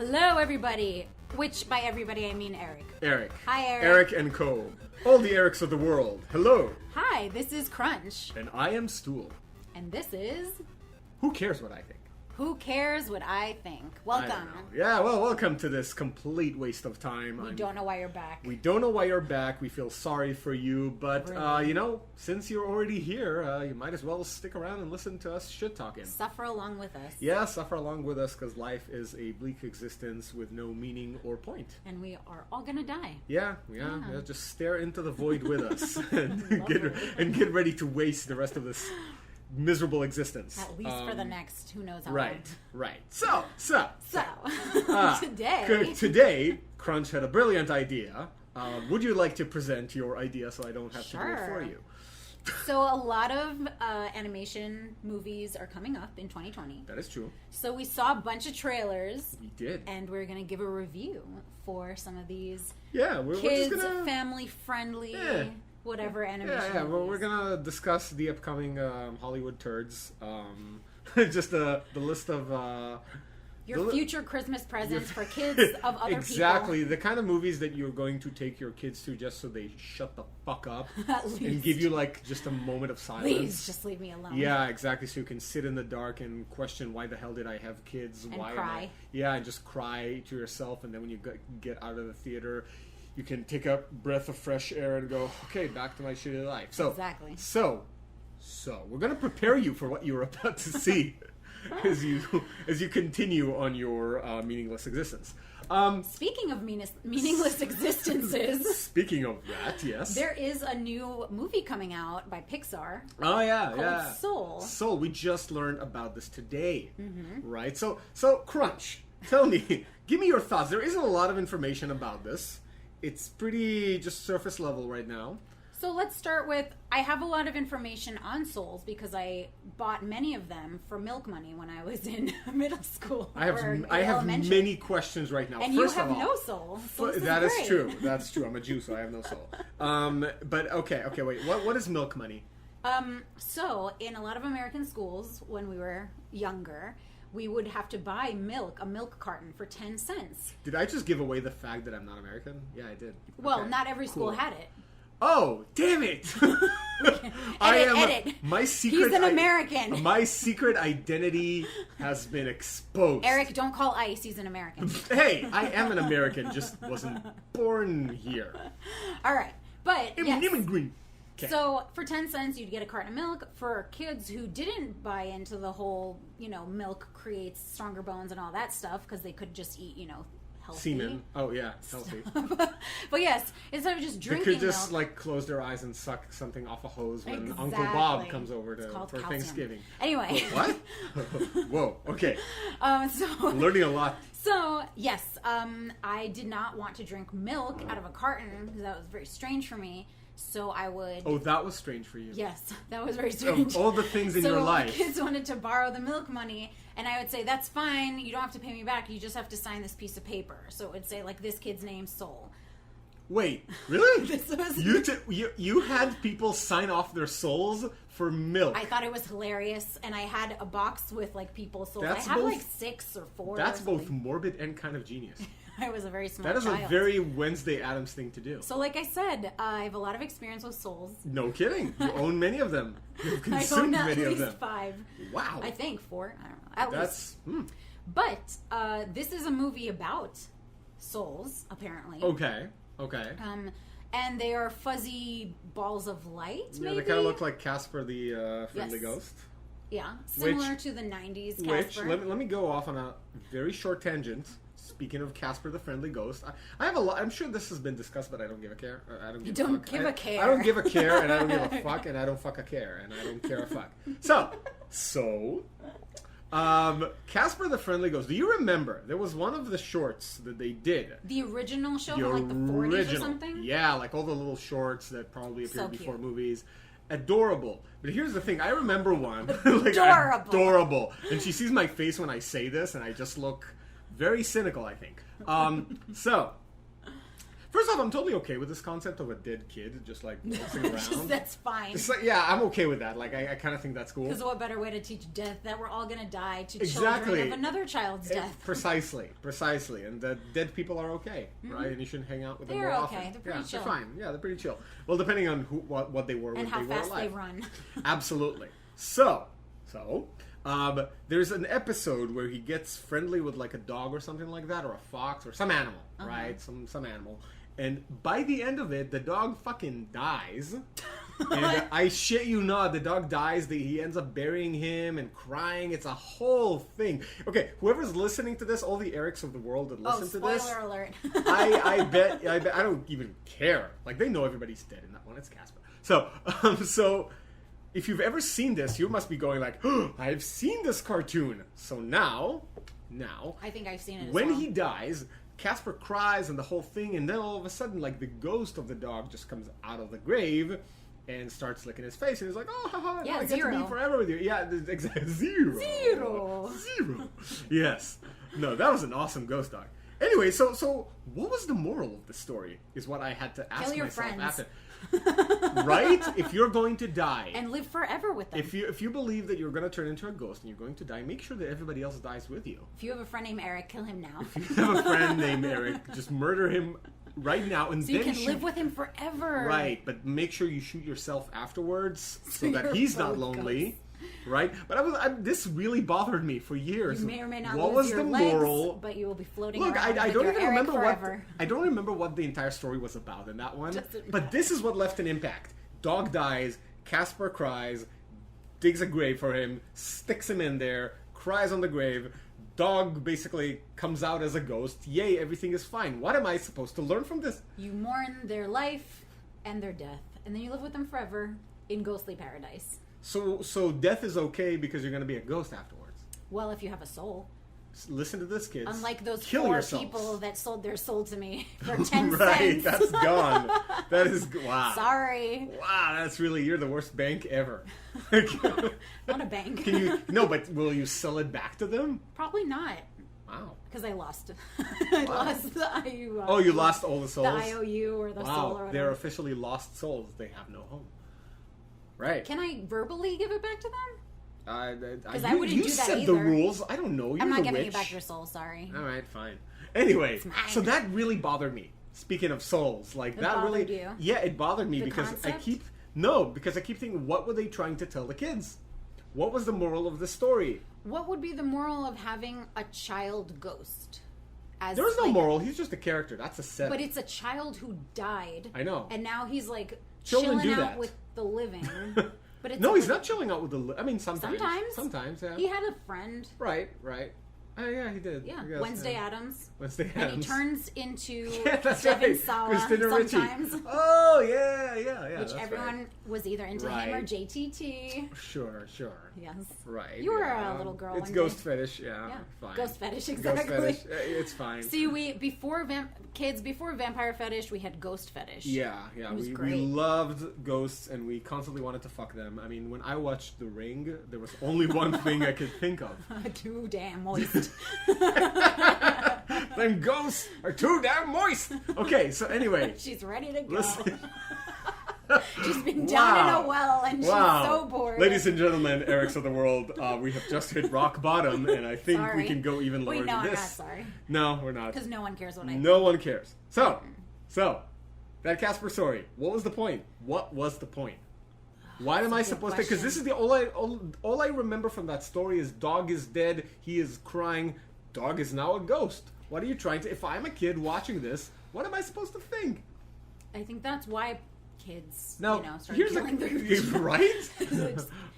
Hello, everybody. Which, by everybody, I mean Eric. Eric. Hi, Eric. Eric and Co. All the Erics of the world. Hello. Hi, this is Crunch. And I am Stool. And this is... Who cares what I think? Who cares what I think? Welcome. Yeah, well, welcome to this complete waste of time. We don't know why you're back. We don't know why you're back. We feel sorry for you. But, Really? since you're already here, you might as well stick around and listen to us shit-talking. Suffer along with us. Yeah, suffer along with us, because life is a bleak existence with no meaning or point. And we are all gonna die. Yeah, just stare into the void with us and get ready to waste the rest of this miserable existence. At least for the next, who knows how Right. long. So, Today, Crunch had a brilliant idea. Would you like to present your idea so I don't have to do it for you? So a lot of animation movies are coming up in 2020. That is true. So we saw a bunch of trailers. We did. And we're going to give a review for some of these we're kids, just gonna... family-friendly, whatever animation Yeah, well, movies. we're going to discuss the upcoming Hollywood turds. Just the list of... Your future Christmas presents for kids of other Exactly, the kind of movies that you're going to take your kids to just so they shut the fuck up and give you just a moment of silence. Please, just leave me alone. Yeah, exactly. So you can sit in the dark and question why the hell did I have kids? And why cry. Am I... Yeah, and just cry to yourself. And then when you get out of the theater, you can take a breath of fresh air and go, okay, back to my shitty life. So exactly. So we're gonna prepare you for what you're about to see. As you continue on your meaningless existence. Speaking of meaningless existences. Speaking of that, yes. There is a new movie coming out by Pixar. Oh, yeah, called Soul. Soul. We just learned about this today. Mm-hmm. Right? So, Crunch, tell me, give me your thoughts. There isn't a lot of information about this. It's pretty just surface level right now. So let's start with, I have a lot of information on souls because I bought many of them for milk money when I was in middle school. I have many questions right now. And First you have of all, no soul. So that is true. That's true. I'm a Jew, so I have no soul. But okay, wait. What is milk money? So in a lot of American schools, when we were younger, we would have to buy a milk carton for 10 cents. Did I just give away the fact that I'm not American? Yeah, I did. Well, Okay, not every school cool. had it. Oh, damn it! Edit. My secret. He's an American. My secret identity has been exposed. Eric, don't call ICE. He's an American. Hey, I am an American. Just wasn't born here. All right, but yes. Immigrant. Okay. So for 10 cents, you'd get a carton of milk. For kids who didn't buy into the whole, milk creates stronger bones and all that stuff because they could just eat, healthy. Semen. Oh yeah, healthy. But yes, instead of just drinking they could just milk, clearn their eyes and suck something off a hose when Exactly. Uncle Bob comes over for calcium. Thanksgiving. Anyway. What? Whoa. Okay. So learning a lot. So yes, I did not want to drink milk out of a carton because that was very strange for me. So I would... Oh, that was strange for you. Yes, that was very strange. Of all the things in your life. So kids wanted to borrow the milk money, and I would say, that's fine, you don't have to pay me back, you just have to sign this piece of paper. So it would say, this kid's name, Soul. Wait, really? This was... You had people sign off their souls for milk. I thought it was hilarious, and I had a box with, people's souls. That's I have, both, 6 or 4. That's both morbid and kind of genius. I was a very smart child. That is child. a very Wednesday Addams thing to do. So like I said, I have a lot of experience with souls. No kidding. You own many of them. You've consumed I own many at of them. least 5. Wow. I think 4. I don't know. At least. But this is a movie about souls, apparently. Okay. And they are fuzzy balls of light, maybe? They kind of look like Casper the Friendly Ghost. Yeah, similar to the 90s Casper. Let me go off on a very short tangent. Speaking of Casper the Friendly Ghost, I have a lot. I'm sure this has been discussed, but I don't give a care. I don't give a fuck. Care. I don't give a care, and I don't give a fuck, and I don't fuck a care, and I don't care a fuck. So, Casper the Friendly Ghost. Do you remember there was one of the shorts that they did? The original show from the 40s or something? Yeah, all the little shorts that probably appeared before movies. Adorable. But here's the thing. I remember one. Adorable. And she sees my face when I say this, and I just look very cynical, I think. So, First off, I'm totally okay with this concept of a dead kid just like waltzing around. That's fine. It's like, yeah, I'm okay with that. Like, I kind of think that's cool. Because what better way to teach death, that we're all going to die, to Exactly. children of another child's death. Precisely. And the dead people are okay, right? And you shouldn't hang out with them more often. They're okay. They're pretty chill. They're fine. Yeah, they're pretty chill. Well, depending on what they were and when how they were fast alive. they run. Absolutely. So, there's an episode where he gets friendly with like a dog or something like that, or a fox or some animal, right? Some animal. And by the end of it, the dog fucking dies. And I shit you not, the dog dies. He ends up burying him and crying. It's a whole thing. Okay, whoever's listening to this, all the Erics of the world that listen to this. Spoiler alert. I bet I don't even care. Like, they know everybody's dead in that one. It's Casper. So if you've ever seen this, you must be going like, oh, I've seen this cartoon. So now, I think I've seen it as when well. he dies, Casper cries and the whole thing, and then all of a sudden, like, the ghost of the dog just comes out of the grave and starts licking his face, and he's like, oh, haha, Yeah, I get to be forever with you. Yeah, exactly. Zero. Yes. No, that was an awesome ghost dog. Anyway, so what was the moral of the story is what I had to ask Kill your myself friends. after. Right? If you're going to die. And live forever with them. If you believe that you're going to turn into a ghost and you're going to die, make sure that everybody else dies with you. If you have a friend named Eric, kill him now. If you have a friend named Eric, just murder him right now, and So then you can live with him forever. Right, but make sure you shoot yourself afterwards so So that you're he's not both lonely. ghosts. Right? But this really bothered me for years. You may or may not what lose was your the legs, moral? but you will be floating Look, around I with don't your even Eric remember forever. I don't remember what the entire story was about in that one. Doesn't But matter. this is what left an impact. Dog dies, Casper cries, digs a grave for him, sticks him in there, cries on the grave. Dog basically comes out as a ghost. Yay, everything is fine. What am I supposed to learn from this? You mourn their life and their death, and then you live with them forever in ghostly paradise. So death is okay because you're going to be a ghost afterwards. Well, if you have a soul. Listen to this, kids. Unlike those Kill 4 yourselves. people that sold their soul to me for 10 Right, cents. that's gone. That is, wow. Sorry. Wow, that's really, you're the worst bank ever. Not a bank. No, but will you sell it back to them? Probably not. Wow. Because I lost. I lost the IOU. Oh, you lost all the souls? The IOU or the soul or Wow, whatever. they're officially lost souls. They have no home. Right. Can I verbally give it back to them? Because I wouldn't you do that set the either. rules. I don't know. You're I'm not the giving witch. you back your soul, sorry. All right, fine. Anyway, It's mine. so that really bothered me. Speaking of souls, like It that bothered really, you? yeah, it bothered me The because concept? I keep thinking, what were they trying to tell the kids? What was the moral of the story? What would be the moral of having a child ghost? As There was no like, moral. He's just a character. That's a set. But it's a child who died. I know. And now he's like Children chilling do out that. with the living. But it's No, he's like- not chilling out with the. I mean, sometimes. Sometimes? Yeah. He had a friend. Right. Oh, yeah, he did. Yeah, I guess, Wednesday yeah. Adams. Wednesday And he Addams. turns into Yeah, that's Devin right. Sawa Christina Ricci. sometimes. Oh, yeah. Which that's everyone right. was either into him or Right. JTT. Sure. Yes. Right. You were yeah. a little girl It's one ghost day. fetish, yeah. Yeah. Fine. Ghost fetish, Ghost exactly. fetish. It's fine. See, before vampire fetish, we had ghost fetish. Yeah. It was We great. loved ghosts and we constantly wanted to fuck them. I mean, when I watched The Ring, there was only one thing I could think of. Too damn moist. Them ghosts are too damn moist. Okay, so anyway. She's ready to go. Listen. She's been down in Wow. a well and Wow. she's so bored. Ladies and gentlemen, Erics of the world, we have just hit rock bottom, and I think we Sorry. can go even lower Wait, no, than I'm this. not sorry. No, we're not. Because no one cares what I think. No one cares. So, that Casper story. What was the point? What was the point? Why am I good supposed to? Because this is the all I remember from that story is dog is dead. He is crying. Dog is now a ghost. What are you trying to? If I'm a kid watching this, what am I supposed to think? I think that's why kids, Now, start here's killing their right,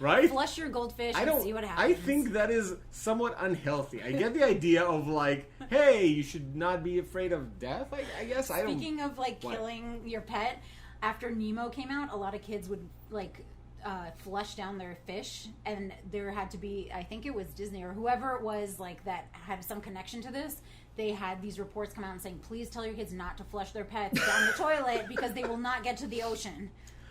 right. Flush your goldfish I and don't. see what I happens. think that is somewhat unhealthy. I get the idea of like, hey, you should not be afraid of death. I guess I don't. Speaking of like What? killing your pet, after Nemo came out, a lot of kids would like flush down their fish, and there had to be, I think it was Disney or whoever it was, like that had some connection to this. They had these reports come out and saying, please tell your kids not to flush their pets down the toilet because they will not get to the ocean.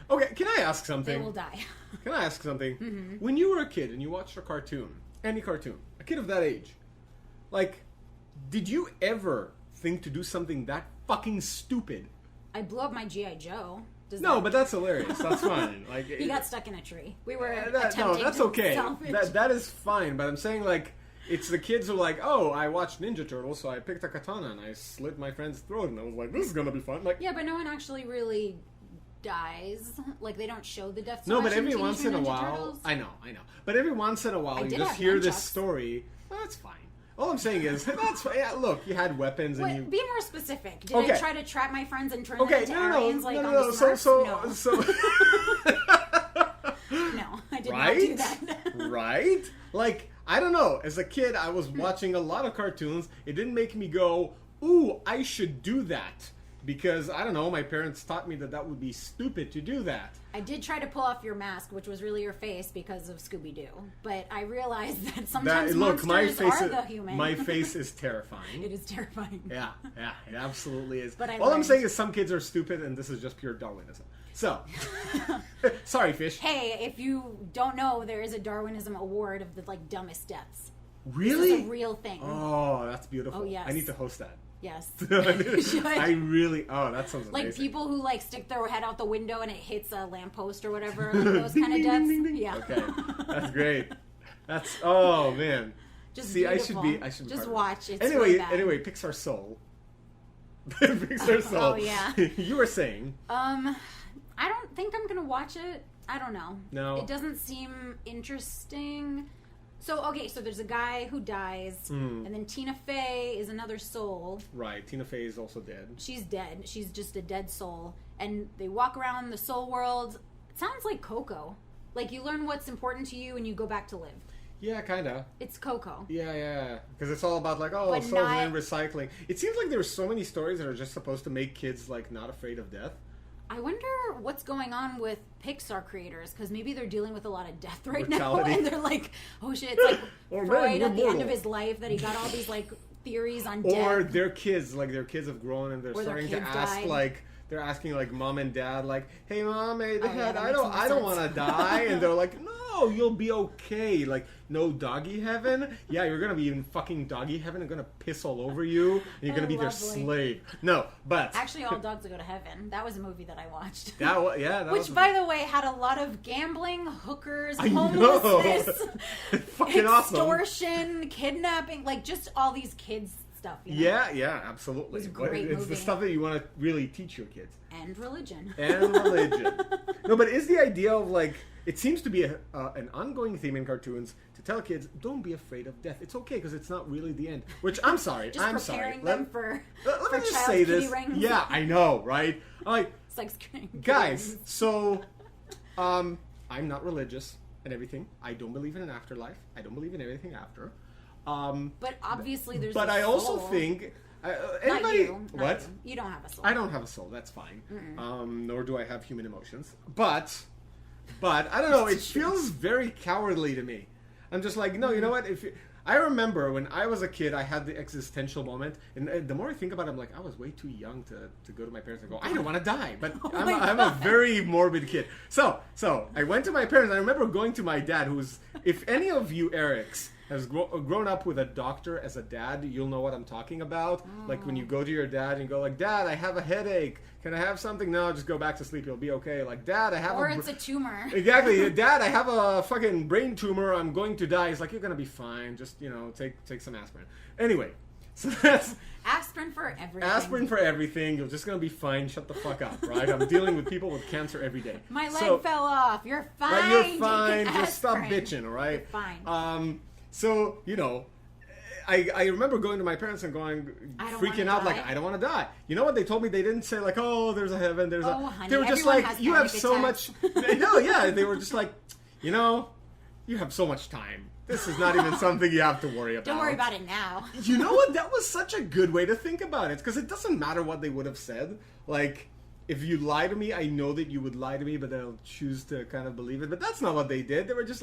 Okay, can I ask something? They will die. Can I ask something? Mm-hmm. When you were a kid and you watched a cartoon, any cartoon, a kid of that age, like, did you ever think to do something that fucking stupid. I blew up my G.I. Joe. But that's hilarious. That's fine. Like he got stuck in a tree. We were attempting that's to okay. salvage. That is fine. But I'm saying, like, it's the kids who are like, oh, I watched Ninja Turtles, so I picked a katana and I slit my friend's throat, and I was like, this is gonna be fun. Like, yeah, but no one actually really dies. Like, they don't show the death. No, but every Teenage once in a Mutant Ninja while, Turtles. I know. But every once in a while, you just hear this story. Well, that's fine. All I'm saying is, that's fine. Yeah, look, you had weapons and you... Be more specific. Did I try to trap my friends and turn them into no. aliens like on the Smurfs? No, I did not do that. Right? Like, I don't know. As a kid, I was watching a lot of cartoons. It didn't make me go, ooh, I should do that. Because, I don't know, my parents taught me that would be stupid to do that. I did try to pull off your mask, which was really your face because of Scooby-Doo. But I realized that sometimes monsters are the human. My face is terrifying. It is terrifying. Yeah, it absolutely is. But all I'm saying is some kids are stupid, and this is just pure Darwinism. So, sorry, Fish. Hey, if you don't know, there is a Darwinism award of the dumbest deaths. Really? This is a real thing. Oh, that's beautiful. Oh, yes. I need to host that. Yes. I really... Oh, that sounds amazing. Like people who stick their head out the window and it hits a lamppost or whatever. Like those kind of deaths. Ding, ding. Yeah. Okay. That's great. Oh, man. Just See, beautiful. I should just partner. watch. It's anyway, really bad. Pixar Soul. Pixar Soul. Oh, yeah. You were saying... I don't think I'm going to watch it. I don't know. No. It doesn't seem interesting. So there's a guy who dies, and then Tina Fey is another soul. Right, Tina Fey is also dead. She's dead. She's just a dead soul. And they walk around the soul world. It sounds like Coco. Like, you learn what's important to you and you go back to live. Yeah, kind of. It's Coco. Yeah. Because it's all about, souls and recycling. It seems like there's so many stories that are just supposed to make kids, not afraid of death. I wonder what's going on with Pixar creators, because maybe they're dealing with a lot of death right Mortality. now, and they're like, oh shit, it's like Freud at the mortal. end of his life that he got all these theories on or death. their kids have grown and they're or starting to ask died. They're asking mom and dad hey mom, hey dad, yeah, I don't want to die, and they're like, no, you'll be okay. No doggy heaven. Yeah, you're gonna be in fucking doggy heaven. I'm gonna piss all over you, and you're gonna be their slave. No, but actually, All Dogs Will Go to Heaven. That was a movie that I watched. Which, by the way, had a lot of gambling, hookers, I homelessness, fucking extortion, kidnapping, just all these kids stuff. Yeah, absolutely. It was a great it's movie. the stuff that you want to really teach your kids. And religion. No, but is the idea of it seems to be an ongoing theme in cartoons to tell kids, don't be afraid of death. It's okay because it's not really the end. Which, I'm sorry. Just preparing them for let me just child's say this. kitty rings. Yeah, I know, right? It's like guys, so I'm not religious and everything. I don't believe in an afterlife. I don't believe in anything after. But obviously there's But I also think... anybody... What? You don't have a soul. I don't have a soul. That's fine. Nor do I have human emotions. But I don't know. It feels very cowardly to me. I'm just no, you know what? I remember when I was a kid, I had the existential moment, and the more I think about it, I'm I was way too young to go to my parents and go, I don't want to die. But I'm a very morbid kid. So I went to my parents. I remember going to my dad, who's, if any of you Erics has grown up with a doctor as a dad, you'll know what I'm talking about. Like when you go to your dad and you go Dad, I have a headache. Can I have something? No, just go back to sleep. You'll be okay. Dad, I have Or it's a tumor. Exactly. Dad, I have a fucking brain tumor. I'm going to die. He's you're going to be fine. Just, take some aspirin. Anyway, so that's... Aspirin for everything. Aspirin for everything. You're just going to be fine. Shut the fuck up, right? I'm dealing with people with cancer every day. My leg fell off. You're fine. Right, you're fine. Take Just stop aspirin. bitching, all right? You're fine. So, I remember going to my parents and freaking out, I don't want to die. You know what they told me? They didn't say oh, there's a heaven, there's a... Honey, they were just you have so much... No, yeah, they were just you have so much time. This is not even something you have to worry about. Don't worry about it now. You know what? That was such a good way to think about it, because it doesn't matter what they would have said. If you lie to me, I know that you would lie to me, but they'll choose to kind of believe it. But that's not what they did. They were just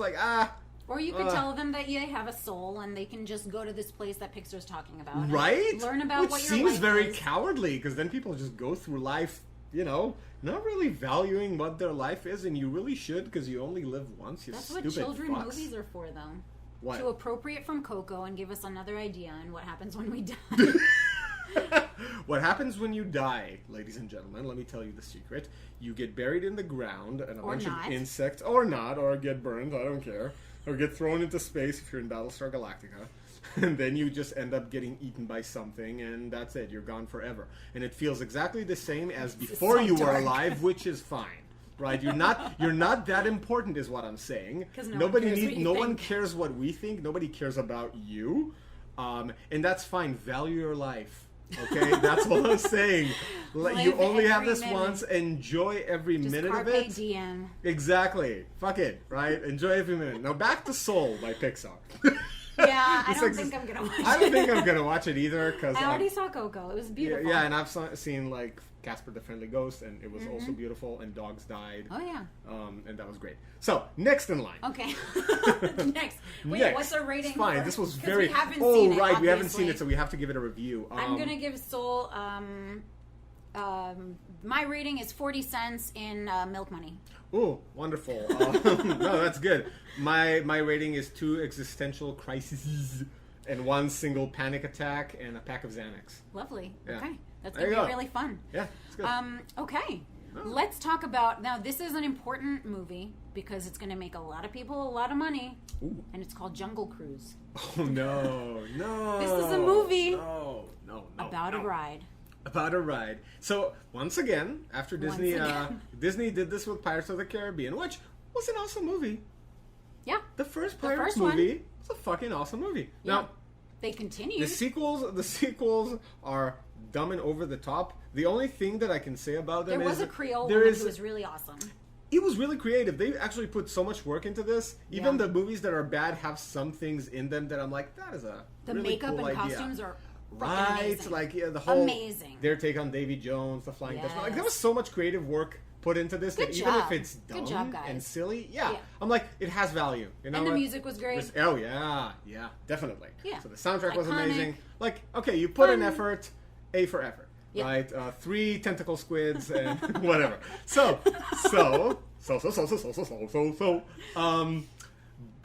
Or you could tell them that they have a soul and they can just go to this place that Pixar's talking about. Right? Learn about what your life seems very is. cowardly, because then people just go through life, not really valuing what their life is, and you really should, because you only live once, you That's stupid what children fucks. movies are for, though. What? To appropriate from Coco and give us another idea on what happens when we die. What happens when you die, ladies and gentlemen? Let me tell you the secret. You get buried in the ground, and a bunch of insects, or not, or get burned, I don't care, or get thrown into space if you're in Battlestar Galactica. And then you just end up getting eaten by something, and that's it. You're gone forever. And it feels exactly the same as before you were alive, which is fine. Right? You're not that important, is what I'm saying. No one cares what we think. Nobody cares about you. And that's fine. Value your life. Okay? That's what I'm saying. You only have this once. Enjoy every minute of it. Diem. Exactly. Fuck it. Right? Enjoy every minute. Now back to Soul by Pixar. Yeah, I don't think I'm gonna watch it. I don't think I'm gonna watch it either because I already saw Coco. It was beautiful. Yeah, and I've seen like Casper the Friendly Ghost, and it was also beautiful. And dogs died. Oh yeah. And that was great. So next in line. Okay. Next. Wait, what's our rating? It's fine. This was very. We haven't seen it, right. We haven't seen it, so we have to give it a review. I'm gonna give Soul. My rating is 40 cents in milk money. Oh, wonderful. No, that's good. My rating is 2 existential crises and 1 single panic attack and a pack of Xanax. Lovely. Yeah. Okay. That's going to be really fun. Yeah, it's good. Okay. Let's talk about... Now, this is an important movie because it's going to make a lot of people a lot of money. Ooh. And it's called Jungle Cruise. Oh, no. This is a movie about a ride. About a ride. So, once again, after Disney Disney did this with Pirates of the Caribbean, which was an awesome movie. Yeah. The first Pirates movie was a fucking awesome movie. Yeah. Now, they continued. The sequels are dumb and over the top. The only thing that I can say about them there was is... a Creole woman who was really awesome. It was really creative. They actually put so much work into this. Even the movies that are bad have some things in them that I'm like, that is a really makeup cool and idea. costumes are right, amazing. Like the whole amazing. Their take on Davy Jones, the Flying Dutchman. Like there was so much creative work put into this that even if it's dumb and silly, I'm like it has value. You know, and the music was great. Oh yeah, definitely. Yeah. So the soundtrack was amazing. Like okay, you put an effort, A for effort, right? 3 tentacle squids and whatever. So.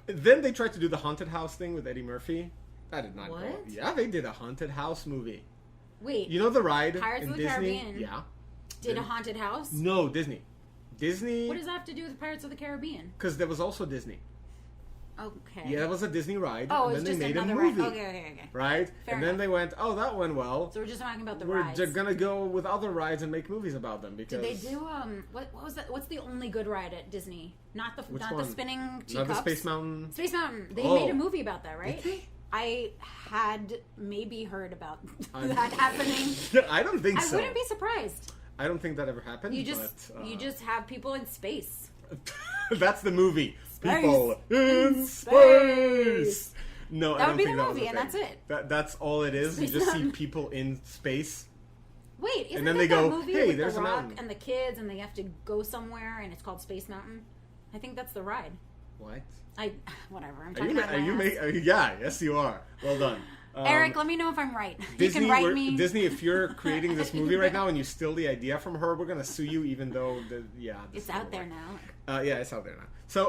Then they tried to do the haunted house thing with Eddie Murphy. That did not go. Yeah, they did a haunted house movie. Wait. You know the ride Pirates in of the Disney? Caribbean. Yeah. Did a haunted house? No, Disney. What does that have to do with Pirates of the Caribbean? Because there was also Disney. Okay. Yeah, it was a Disney ride. Oh, and it's then just they made another a movie. ride. Okay. Right? Fair and then they went, oh, that went well. So we're just talking about the rides. We're gonna go with other rides and make movies about them because. Did they do what was that? What's the only good ride at Disney? Not the spinning teacups. Not the Space Mountain. Space Mountain. They made a movie about that, right? Did they? I had maybe heard about that happening. I don't think so. I wouldn't be surprised. I don't think that ever happened. You just have people in space. That's the movie. Space. People in space. No, that I don't would be think the that was movie, a and thing. that's it. That's all it is. Space you just Mountain. see people in space. Wait, isn't and then that they go, movie hey, with there's The a Rock mountain. and the kids, and they have to go somewhere, and it's called Space Mountain? I think that's the ride. What? Whatever. I'm talking about yes, you are. Well done. Eric, let me know if I'm right. Disney, you can write me. Disney, if you're creating this movie right now and you steal the idea from her, we're gonna sue you. Even though, it's out there now. It's out there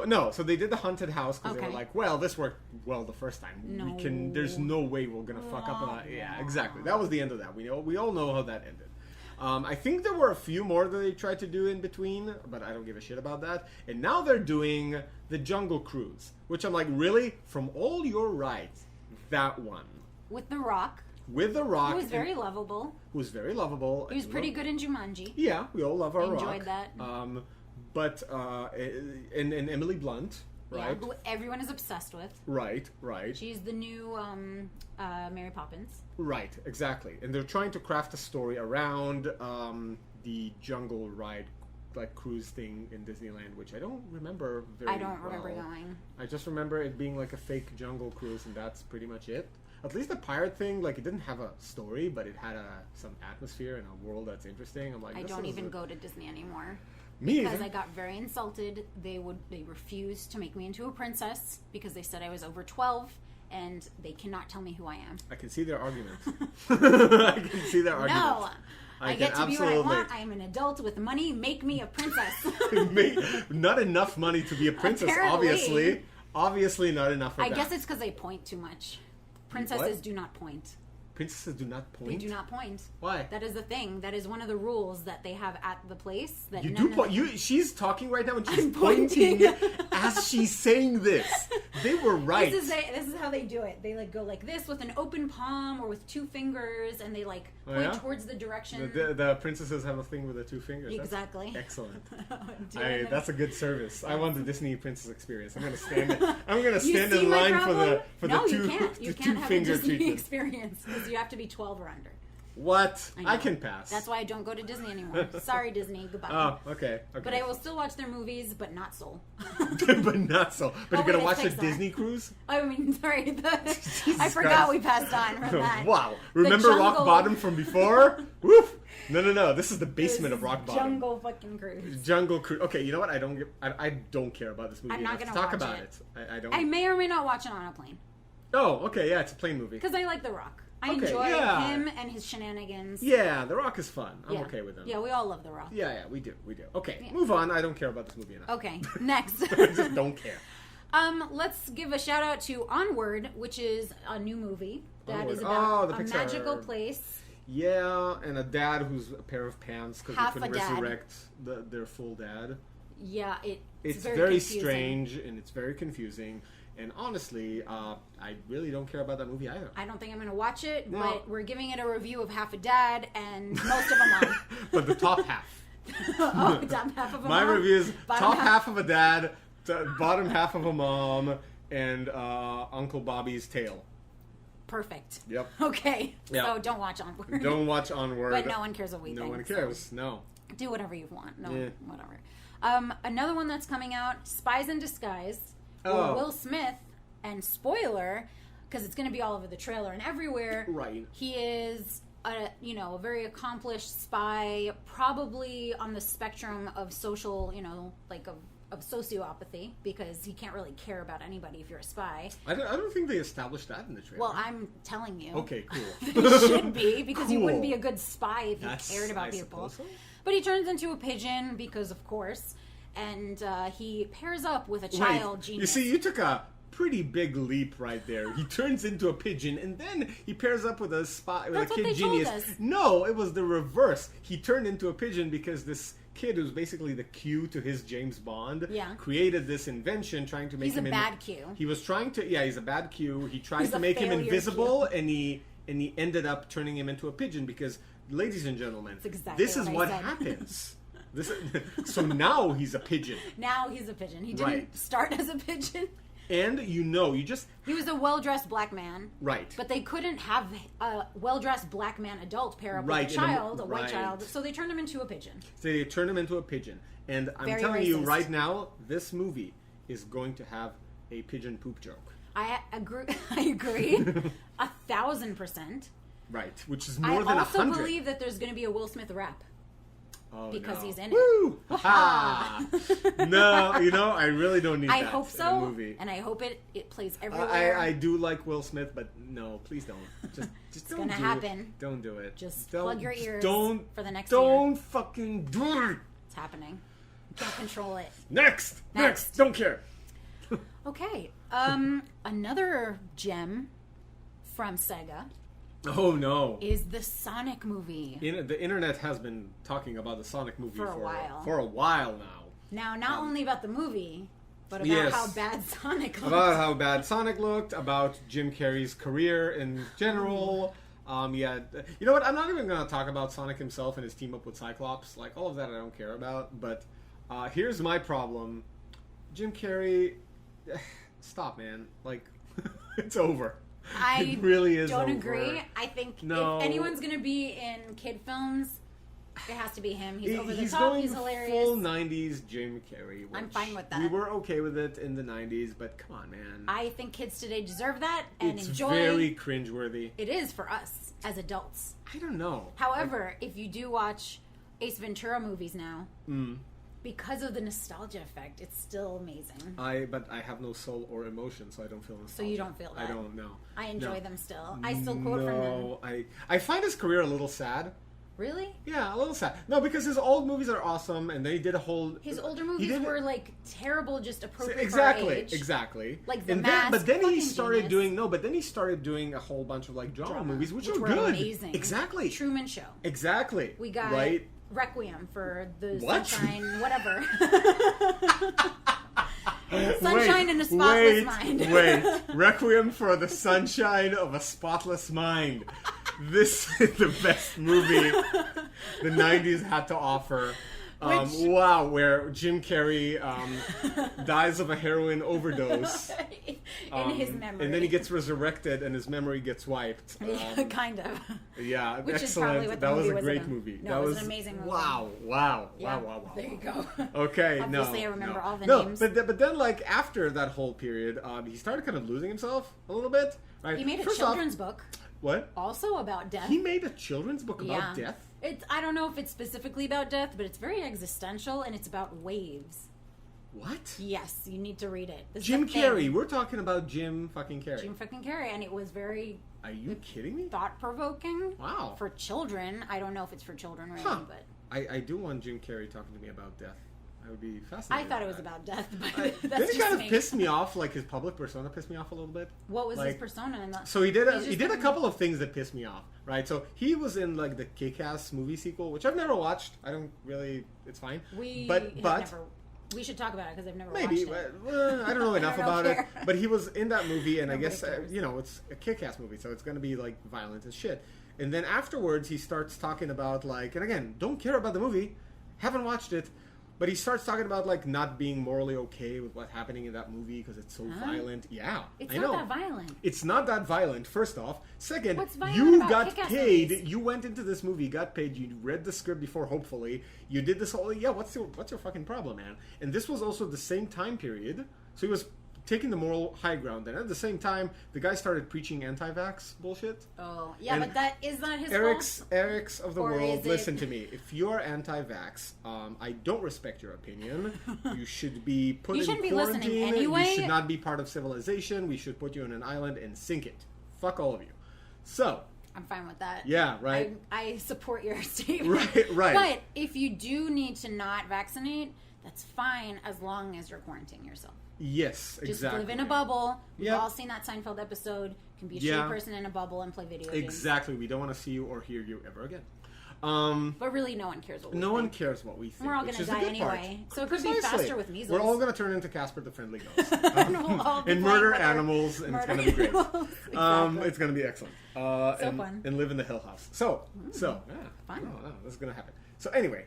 now. So they did the haunted house because they were like, well, this worked well the first time. No. There's no way we're gonna fuck up. Yeah, exactly. That was the end of that. We all know how that ended. I think there were a few more that they tried to do in between, but I don't give a shit about that. And now they're doing the Jungle Cruise, which I'm like, really? From all your rides, that one. With The Rock. With The Rock. Who was very lovable. He was pretty good in Jumanji. Yeah, we all love our Rock. Enjoyed that. And Emily Blunt, right? Yeah, who everyone is obsessed with. Right. She's the new Mary Poppins. Right, exactly. And they're trying to craft a story around the jungle ride, like cruise thing in Disneyland, which I don't remember very well. I don't remember going. I just remember it being like a fake jungle cruise, and that's pretty much it. At least the pirate thing, like it didn't have a story, but it had some atmosphere and a world that's interesting. I'm like, I don't even go to Disney anymore. Me because either. I got very insulted. They refused to make me into a princess because they said I was over 12 and they cannot tell me who I am. I can see their argument. I can see their argument. No. I get to be what I want. I am an adult with money. Make me a princess. Not enough money to be a princess, Apparently. obviously. Obviously not enough for I that. guess it's because I point too much. Princesses do not point. Princesses do not point? They do not point. Why? That is the thing. That is one of the rules that they have at the place. That You do point. She's talking right now and she's I'm pointing. as she's saying this. They were right. This is how they do it. They like go like this with an open palm or with 2 fingers, and they like point towards the direction. The princesses have a thing with the 2 fingers. Exactly. That's excellent. That's a good service. I want the Disney princess experience. I'm gonna stand in my line problem? for No, the you two can't. You the can't 2 have finger a Disney treatment. experience because you have to be 12 or under. What? I I can pass. That's why I don't go to Disney anymore. Sorry, Disney. Goodbye. Oh, okay. But I will still watch their movies, but not Soul. But not so. But you're wait, gonna watch the Pixar. Disney cruise? I mean, sorry. I forgot Christ. we passed on from that. Wow. Remember Rock Jungle- Bottom from before? Woof. No. This is the basement of Rock Bottom. Jungle fucking cruise. Jungle Cruise. Okay, you know what? I don't care about this movie. I'm not enough gonna to talk watch about it. I don't. I may or may not watch it on a plane Oh, okay. Yeah, it's a plane movie. because I like The Rock. I Okay, enjoy yeah. him and his shenanigans. Yeah, The Rock is fun. I'm Yeah. okay with him. Yeah, we all love The Rock. Yeah, we do. Okay, Yeah. move on. I don't care about this movie enough. Okay, next. I just don't care. Let's give a shout out to Onward, which is a new movie that Onward. is about the a Pixar. magical place. Yeah, and a dad who's a pair of pants because Half they a couldn't dad. resurrect their full dad. Yeah, It's very confusing. strange and it's very confusing. And honestly, I really don't care about that movie either. I don't think I'm going to watch it, No. but we're giving it a review of Half a Dad and most of them on. But the top half. Oh, top half of them My on? review is Bottom top half of a dad, bottom half of a mom, and Uncle Bobby's tail. Perfect. Yep. Okay, Yeah. so don't watch Onward. Don't watch Onward. But no one cares what we think. No one so cares. No. do whatever you want. No, Yeah. whatever. Another one that's coming out, Spies in Disguise, Oh. with Will Smith, and spoiler, because it's going to be all over the trailer and everywhere. Right. He is a very accomplished spy, probably on the spectrum of social, of sociopathy, because he can't really care about anybody if you're a spy. I don't think they established that in the trailer. Well, I'm telling you. Okay, cool. He should be, because you Cool. wouldn't be a good spy if you cared about I people. suppose so. But he turns into a pigeon because, of course, and he pairs up with a child Wait, genius. You see, you took a pretty big leap right there. He turns into a pigeon, and then he pairs up with a spy, with That's a what kid they told genius. us. No, it was the reverse. He turned into a pigeon because this kid, who's basically the Q to his James Bond, Yeah. created this invention trying to make He's him a bad Q. He was trying to, he's a bad Q. He tried He's to a make him failure invisible, and he ended up turning him into a pigeon because, ladies and gentlemen, That's exactly this is what I what said. happens. So now he's a pigeon. Now he's a pigeon. He didn't Right. start as a pigeon. And you just... He was a well-dressed black man. Right. But they couldn't have a well-dressed black man adult pair up Right, with a and a- child, a white right. child. So they turned him into a pigeon. So they turn him into a pigeon. And I'm Very telling you racist. right now, this movie is going to have a pigeon poop joke. I agree. I agree. 1,000%. Right. Which is more I than also 100. believe that there's going to be a Will Smith rap. Oh, because no. he's in it. Woo! Ha! No, I really don't need I that hope in a so, movie. and I hope it plays everywhere. I do like Will Smith, but no, please don't. Just It's don't gonna do happen. It. Don't do it. Just don't, plug your ears don't, for the next Don't year. fucking do it. It's happening. You can't control it. Next. Next. Don't care. Okay. Another gem from Sega Oh no. is the Sonic movie. The internet has been talking about the Sonic movie For a while. For a while now. Now, not only about the movie, but about Yes. how bad Sonic looks. About how bad Sonic looked, about Jim Carrey's career in general. You know what? I'm not even going to talk about Sonic himself and his team up with Cyclops. Like, all of that I don't care about. But here's my problem. Jim Carrey, stop, man. Like, it's over. I It really is don't over. agree. I think No. if anyone's going to be in kid films, it has to be him. He's over the He's top. going He's hilarious. full 90s Jim Carrey. I'm which fine with that. We were okay with it in the 90s, but come on, man. I think kids today deserve that and It's enjoy. very cringeworthy. It is for us as adults. I don't know. However, if you do watch Ace Ventura movies now, Mm. because of the nostalgia effect, it's still amazing. But I have no soul or emotion, so I don't feel nostalgia. So you don't feel that? I don't know. I enjoy No. them still. I still quote from them. No, I find his career a little sad Really? Yeah, a little sad. No, because his old movies are awesome, and then he did a whole. His older movies were like terrible, just appropriate exactly, for our age. Exactly. Like The and Mask. But then he fucking started genius. doing But then he started doing a whole bunch of like drama movies, which were good. Amazing. Exactly. Truman Show. Exactly. We got Requiem for the What? Sunshine, whatever. Sunshine in a Spotless Mind. Wait. Requiem for the Sunshine of a Spotless Mind. This is the best movie the 90s had to offer. Wow, where Jim Carrey dies of a heroin overdose. In his memory. And then he gets resurrected and his memory gets wiped. Yeah, kind of. Yeah, Which excellent. is probably what the that movie was a great about. movie. No, that it was an amazing movie. Wow. Yeah, Wow. there you go. Okay, Obviously, I remember all the no, names. but then like after that whole period, he started kind of losing himself a little bit. Right? He made a First children's off, book. What? Also about death. He made a children's book about death? I don't know if it's specifically about death, but it's very existential and it's about waves. What? Yes, you need to read it. Jim Carrey. We're talking about Jim fucking Carrey. Jim fucking Carrey, and it was very... Are you kidding me? Thought-provoking. Wow. For children. I don't know if it's for children really, but... I do want Jim Carrey talking to me about death. I would be fascinated. I thought it was about death, but Then that's it just kind of me. pissed me off. Like his public persona pissed me off a little bit. What was his persona in that? So he did a couple of things that pissed me off. Right. So he was in like the Kick-Ass movie sequel, which I've never watched. I don't really. It's fine. We should talk about it because I've never watched it. I don't know enough about it. care. But he was in that movie, and Nobody I guess cares. it's a Kick-Ass movie, so it's going to be like violent as shit. And then afterwards, he starts talking about like, and again, don't care about the movie, haven't watched it. But he starts talking about like not being morally okay with what's happening in that movie because it's so violent. Yeah, It's I not know. that violent. It's not that violent. First off, second, What's violent you about got Kick-Ass paid. movies? You went into this movie, got paid. You read the script before. Hopefully, you did this whole. Yeah, what's your fucking problem, man? And this was also the same time period, so he was taking the moral high ground. And at the same time, the guy started preaching anti-vax bullshit. Oh, yeah, And but that is that his fault? Eric's of the Or world, is it- listen to me. If you're anti-vax, I don't respect your opinion. You should be put You in shouldn't be quarantine. listening anyway. You should not be part of civilization. We should put you on an island and sink it. Fuck all of you. So, I'm fine with that. yeah, right? I support your statement. Right. But if you do need to not vaccinate, that's fine as long as you're quarantining yourself. Yes, Just exactly. live in a bubble. We've Yep. all seen that Seinfeld episode. You can be a Yeah. shitty person in a bubble and play video games. Exactly. We don't want to see you or hear you ever again. But really, no one cares what we No think. one cares what we think. We're all which going to is the die good part. anyway. So it could be Precisely. faster with measles. We're all going to turn into Casper the Friendly Ghost. We'll all be and playing murder with our animals, and it's murder going to be great. animals. Exactly. It's going to be excellent. Fun. And live in the Hill House. So, yeah. Fun. No, this is going to happen. So anyway.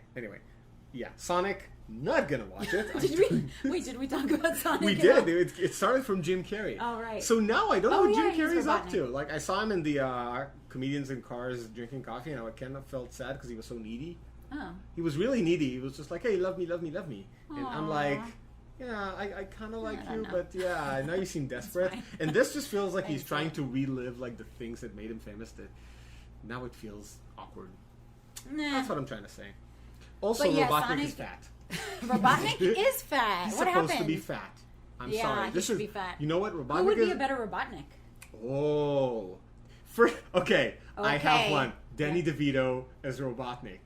Yeah, Sonic, not going to watch it. Did we talk about Sonic? We at all? did. It started from Jim Carrey. Oh, right. So now I don't know what yeah, Jim he's Carrey's up Robotnik. to. Like, I saw him in the Comedians in Cars drinking coffee, and I kind of felt sad because he was so needy. Oh. He was really needy. He was just like, hey, love me. And I'm Aw. like, yeah, I kind of like I you, don't know. but yeah, now you seem desperate. fine. And this just feels like he's Thank trying you. to relive like the things that made him famous. That now it feels awkward. Nah. That's what I'm trying to say. Also, But yeah, Robotnik Sonic- is fat. Robotnik is fat. He's what supposed happened? to be fat. I'm Yeah, sorry. he This should is be fat. You know what? Robotnik Who would is. be a better Robotnik? Oh, okay. I have one. Danny DeVito as Robotnik.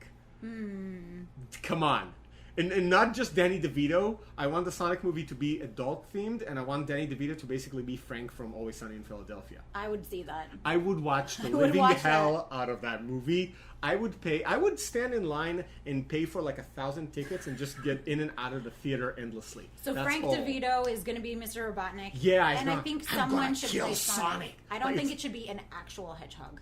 Come on. And not just Danny DeVito. I want the Sonic movie to be adult themed, and I want Danny DeVito to basically be Frank from Always Sunny in Philadelphia. I would see that. I would watch the I would living watch hell out of that movie. I would stand in line and pay for like 1,000 tickets and just get in and out of the theater endlessly. So That's Frank all. DeVito is going to be Mr. Robotnik. Yeah, and I I'm think gonna someone should kill play Sonic. I don't Like, think it's- it should be an actual hedgehog.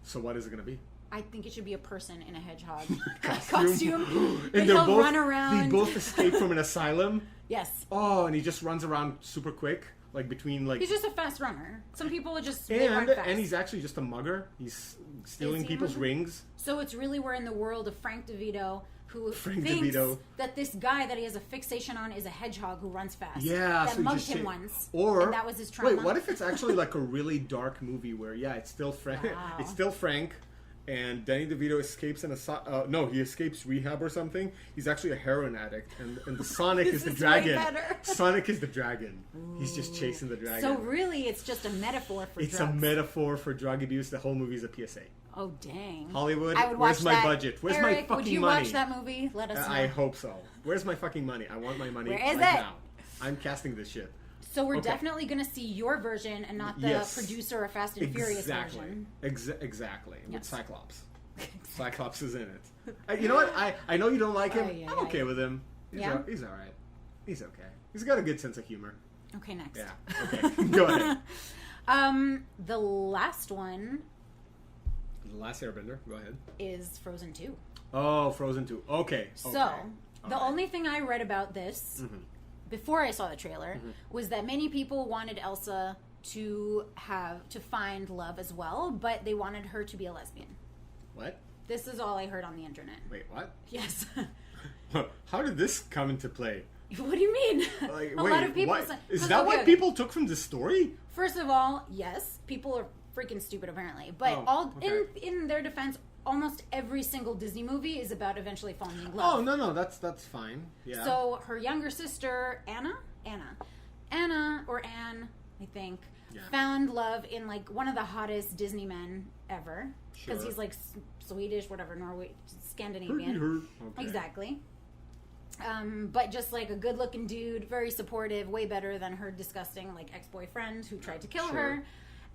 So what is it going to be? I think it should be a person in a hedgehog Costume. and And he'll run around. They both escape from an asylum. Yes, Oh, and he just runs around super quick, like between like. he's just a fast runner. Some people are just they run fast. And he's actually just a mugger. He's stealing Is he a people's mugger? rings. So it's really we're in the world of Frank DeVito, who Frank thinks DeVito. that this guy that he has a fixation on is a hedgehog who runs fast. Yeah, that so he mugged just him cha- once, Or and that was his trauma. Wait, what if it's actually like a really dark movie where it's still Frank? Wow. It's still Frank, and Danny DeVito escapes he escapes rehab or something. He's actually a heroin addict, and the Sonic This is the is way dragon. better. Sonic is the dragon. He's just chasing the dragon. So really, it's just a metaphor for it's drugs. a metaphor for drug abuse. The whole movie is a PSA. Oh, dang. Hollywood, I would watch where's my that. budget? Where's Eric, my fucking money? would you watch that movie? Let us know. I hope so. Where's my fucking money? I want my money Where is right it? now. I'm casting this shit. So we're definitely going to see your version and not the producer of Fast and Furious version. Exactly. Yes. With Cyclops. Cyclops is in it. You know what? I know you don't like him. I'm okay with him. He's all right. He's okay. He's got a good sense of humor. Okay, next. Yeah. Okay. Go ahead. The last one The Last Airbender. Go ahead. is Frozen 2. Oh, Frozen 2. Okay. So, the only thing I read about this before I saw the trailer was that many people wanted Elsa to find love as well, but they wanted her to be a lesbian. What? This is all I heard on the internet. Wait, what? Yes. How did this come into play? What do you mean? Like, A lot of people what? say, Is that what people took from this story? First of all, yes, people are freaking stupid apparently, but in their defense, almost every single Disney movie is about eventually falling in love. Oh no, that's fine. Yeah. So her younger sister Anna, or Anne, I think, found love in like one of the hottest Disney men ever because he's like Swedish, whatever, Norway, Scandinavian. Okay. Exactly. But just like a good-looking dude, very supportive, way better than her disgusting like ex-boyfriend who tried to kill her.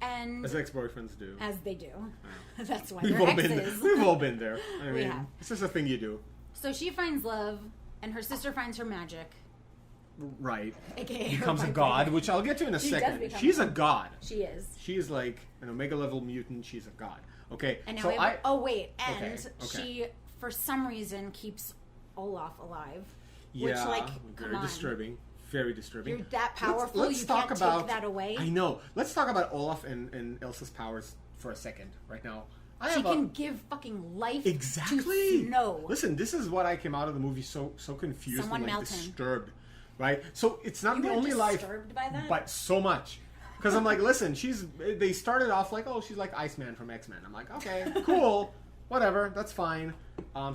And as ex-boyfriends do, as they do. That's why we've they're all exes. we've all been there. I We mean, have. it's just a thing you do. So she finds love, and her sister finds her magic. Right. AKA Becomes her a god, boyfriend. which I'll get to in a She does second. become She's a a god. She is. She is like an Omega level mutant. She's a god. Okay. And now so she for some reason keeps Olaf alive. Yeah. Which, like, very come on. disturbing. Very disturbing. You're that powerful. Let's you talk can't about, take that away. I know. Let's talk about Olaf and Elsa's powers for a second right now. She can give fucking life exactly. to snow. Listen, this is what I came out of the movie so confused Someone and like melt him. disturbed, right? So it's not the only life, disturbed by that? but so much. Because I'm like, listen, they started off like, oh, she's like Iceman from X-Men. I'm like, okay, cool, whatever, that's fine.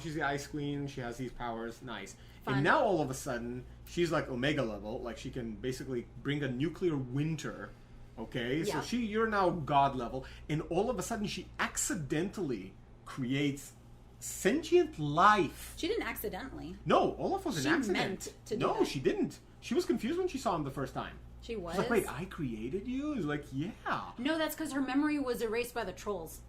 She's the Ice Queen. She has these powers, nice. Fun. And now all of a sudden, she's like Omega level, like she can basically bring a nuclear winter. Okay, Yeah. so you're now God level, and all of a sudden she accidentally creates sentient life. She didn't accidentally. No, Olaf was an She accident. meant to do no, that. she didn't. She was confused when she saw him the first time. She was. She's like, wait, I created you? He's like, yeah. No, that's because her memory was erased by the trolls.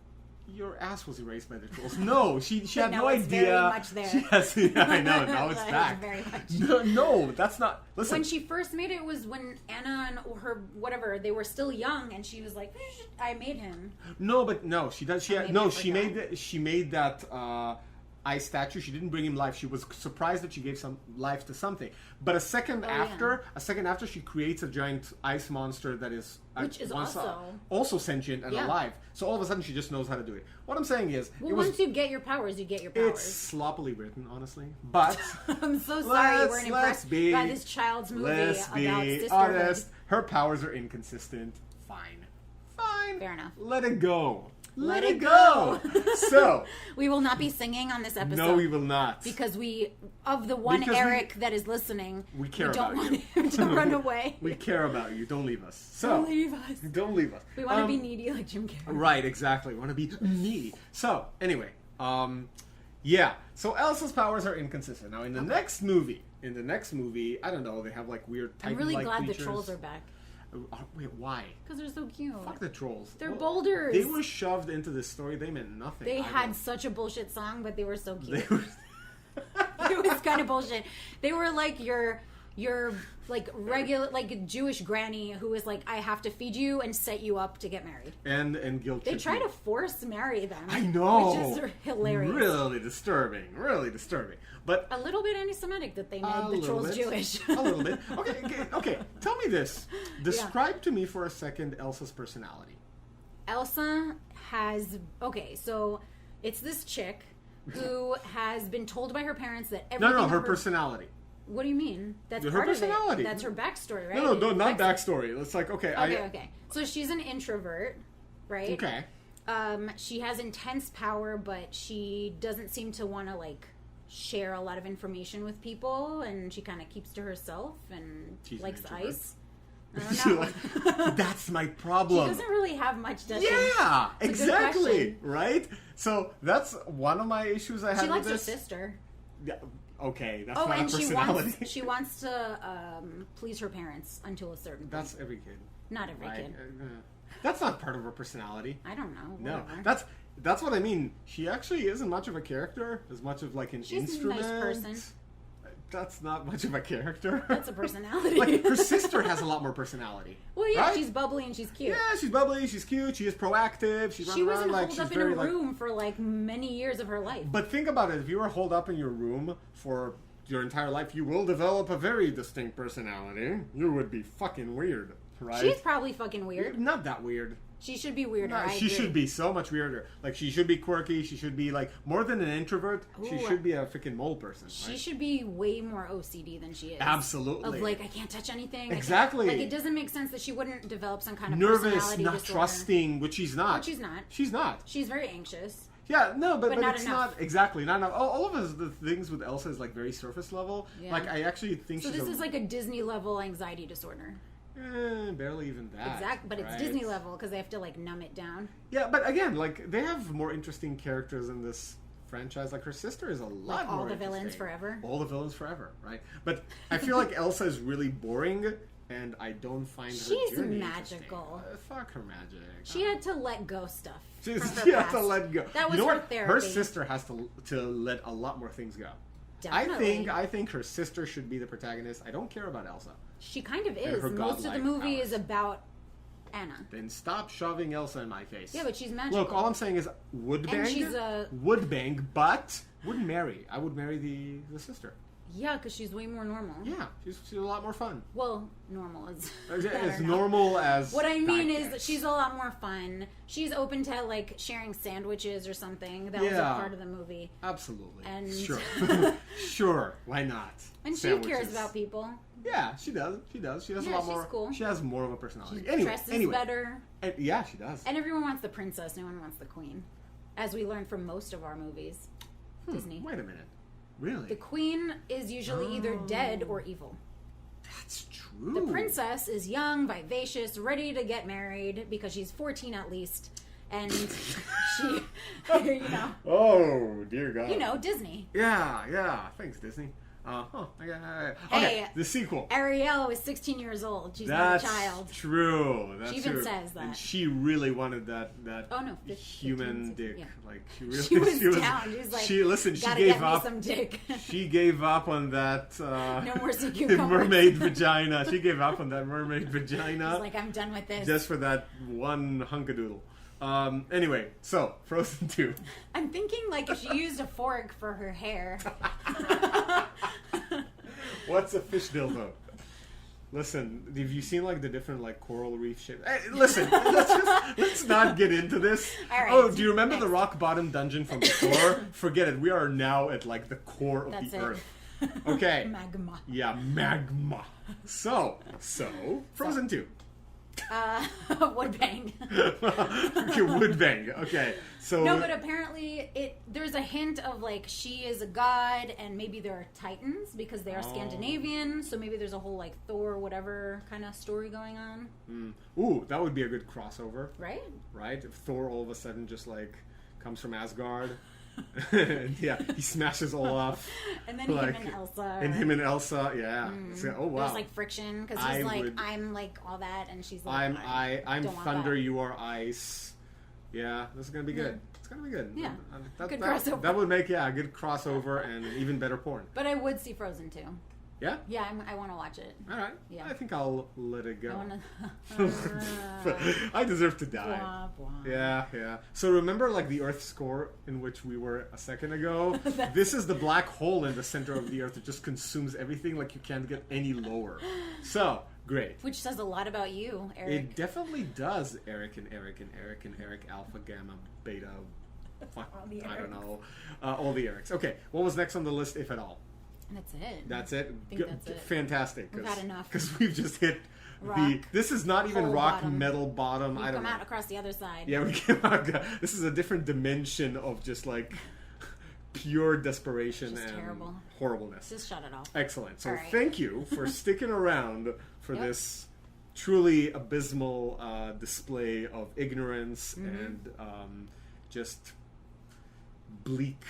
Your ass was erased by the trolls. No, she had Now no it's idea. very much there. She has, yeah, I know. Now it's That is back. very much. No, that's not. Listen. When she first made it was when Anna and her whatever they were still young, and she was like, "I made him." No, but no, she does. She Maybe no, I she made that ice statue. She didn't bring him life. She was surprised that she gave some life to something. But a second after, she creates a giant ice monster that is Which is also sentient and alive. So all of a sudden, she just knows how to do it. What I'm saying is, once you get your powers, you get your powers. It's sloppily written, honestly. But I'm so sorry you weren't impressed by this child's movie about sisterhood. Honest. Her powers are inconsistent. Fine. Fair enough. Let it go. Let it go. So we will not be singing on this episode. No, we will not. Because of the one Eric that is listening, we care don't about want him to run away. We care about you. Don't leave us. So don't leave us. Don't leave us. We want to be needy like Jim Carrey. Right, exactly. We want to be needy. So anyway, yeah. So Elsa's powers are inconsistent. Now in the next movie, I don't know. They have like weird Titan-like I'm really glad creatures. the trolls are back. Wait, why? Because they're so cute. Fuck the trolls. They're boulders. They were shoved into this story. They meant nothing. They had such a bullshit song, but they were so cute. They were... It was kind of bullshit. They were like your like regular like Jewish granny who was like, I have to feed you and set you up to get married. And guilt. They try to force marry them. I know. Which is hilarious. Really disturbing. Really disturbing. But a little bit anti-Semitic that they made the trolls Jewish. A little bit. Okay. Tell me this. Describe to me for a second Elsa's personality. Elsa has so it's this chick who has been told by her parents that everything. No, her personality. What do you mean? That's her part personality. of it. That's her backstory, right? No, not backstory. It's like okay. Okay. So she's an introvert, right? Okay. She has intense power, but she doesn't seem to want to like share a lot of information with people, and she kind of keeps to herself and she's likes ice. I don't She's know. like, that's my She problem. doesn't really have much, does she? Yeah, It's a good exactly. question. Right? So that's one of my issues I had She with likes her this. sister. Yeah, okay, that's Oh, not a and personality. she wants to please her parents until a certain point. That's every kid. Not every Right? kid. That's not part of her personality. I don't know. No, Whatever. that's what I mean. She actually isn't much of a character, as much of like an She's a instrument. nice person. That's not much of a character. That's a personality. Like her sister has a lot more personality. Well, yeah, right? she's bubbly and she's cute. Yeah, she's bubbly, she's cute, she is proactive, she's She running wasn't around like holed she's up in very a like. room for like many years of her life. But think about it: if you were holed up in your room for your entire life, you will develop a very distinct personality. You would be fucking weird, right? She's probably fucking weird. Not that weird. She should be weirder. No, I she agree. should be so much weirder. Like, she should be quirky. She should be, like, more than an introvert. She Ooh. should be a freaking mole person. She right? should be way more OCD than she is. Absolutely. Of like, I can't touch anything. I can't- Exactly. Like, it doesn't make sense that she wouldn't develop some kind of Nervous, personality not disorder. trusting, which she's not. But she's not. She's not. She's very anxious. Yeah, no, but not it's enough. not exactly not enough. All of us, the things with Elsa is like very surface level. Yeah. Like I actually think So she's this is like a Disney level anxiety disorder. barely even that. Exactly, but it's right? Disney level because they have to like numb it down. Yeah, but again, like they have more interesting characters in this franchise. Like her sister is a lot Like all more the villains interesting. forever. All the villains forever, right? But I feel like Elsa is really boring, and I don't find her She's journey magical. interesting. Fuck her magic. She had to let go stuff. She from her had to past. let go. That was you know her what? therapy. Her sister has to let a lot more things go. Definitely. I think her sister should be the protagonist. I don't care about Elsa. She kind of And is. her Most of the godlike movie powers. is about Anna. Then stop shoving Elsa in my face. Yeah, but she's magical. Look, all I'm saying is would bang. And she's a- would bang, but wouldn't marry. I would marry the sister. Yeah, because she's way more normal. Yeah, she's a lot more fun. Well, normal is As better now. normal as. What I mean is diet. that she's a lot more fun. She's open to like sharing sandwiches or something. That was a Yeah. part of the movie. Absolutely. And- Sure. Sure. Why not? And she Sandwiches. cares about people. Yeah, she does. She does. She has Yeah, a lot she's more. cool. She has more of a personality. She Anyway, dresses better. And, yeah, she does. And everyone wants the princess. No one wants the queen. As we learned from most of our movies. Disney. Wait a minute. Really? The queen is usually either Oh. dead or evil. That's true. The princess is young, vivacious, ready to get married because she's 14 at least. And she, Oh dear God. Disney. Yeah. Thanks, Disney. Okay. Hey, the sequel. Ariel is 16 years old. She's That's not a child. true. That's She even true. says that. And she really wanted that Oh, no, 15, human 16, dick. yeah. Like she really. She was down. She was like, she gotta gave get up. me some dick. She gave up on that. No more sea cucumbers. mermaid vagina. She gave up on that mermaid vagina She's like, I'm done with this. just for that one hunkadoodle. Anyway, so Frozen 2. I'm thinking like if she used a fork for her hair. What's a fish dildo? Listen, have you seen like the different like coral reef shapes? Hey, listen, let's not get into this. All right. Oh, do you remember the rock bottom dungeon from before? Forget it. We are now at like the core of That's the it. earth. Okay. Magma. Yeah, magma. So Frozen 2. Wood bang. Okay, wood bang. Okay, so No, but apparently there's a hint of like she is a god and maybe there are titans because they are Scandinavian, so maybe there's a whole like Thor whatever kind of story going on. Ooh, that would be a good crossover, Right? right? If Thor all of a sudden just like comes from Asgard. And, yeah, he smashes Olaf. And then like, him and Elsa. And him and Elsa, yeah. So, oh wow. There's like friction because I he's like, would- I'm like all that, and she's like, I'm don't want thunder, that. you are ice. Yeah, this is gonna be good. It's gonna be good. Yeah. That, Good that, crossover. that would make a good crossover and even better porn. But I would see Frozen too. Yeah. Yeah, I want to watch it. All right. Yeah. I think I'll let it I go. want to. I deserve to die. Yeah. So remember like the Earth score in which we were a second ago? This is the black hole in the center of the Earth that just consumes everything, like you can't get any lower. So, great. Which says a lot about you, Eric. It definitely does, Eric, Alpha, Gamma, Beta, fuck, All the I don't Erics. know. All the Erics. Okay, what was next on the list, if at all? That's it. That's it? I think that's it. Fantastic. We've had enough. Because we've just hit Rock, this is not even hole rock, bottom. metal bottom, We've I don't come know. out across the other side. Yeah, we came out. This is a different dimension of just like pure desperation Just and terrible. horribleness. Just shut it off. Excellent. So All right. thank you for sticking around for Yep. this truly abysmal display of ignorance and just bleak.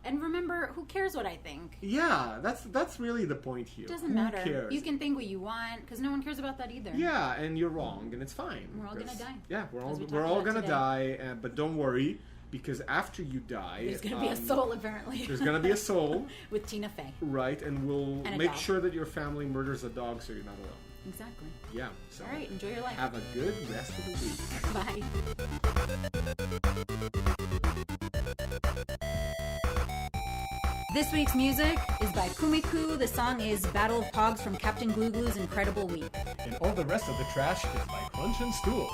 And remember, who cares what I think? Yeah, that's really the point here. It doesn't Who matter. cares? You can think what you want, because no one cares about that either. Yeah, and you're wrong, and it's fine. We're all gonna die. Yeah, we're all about gonna today. die, but don't worry, because after you die, There's gonna be a soul, apparently. There's gonna be a soul, with Tina Fey. right? And we'll And a make dog. sure that your family murders a dog, so you're not alone. Exactly. Yeah. So All right, enjoy your life. have a good rest of the week. Bye. This week's music is by Kumiku. The song is Battle of Pogs from Captain Glue Glue's Incredible Week. And all the rest of the trash is by Crunch and Stool.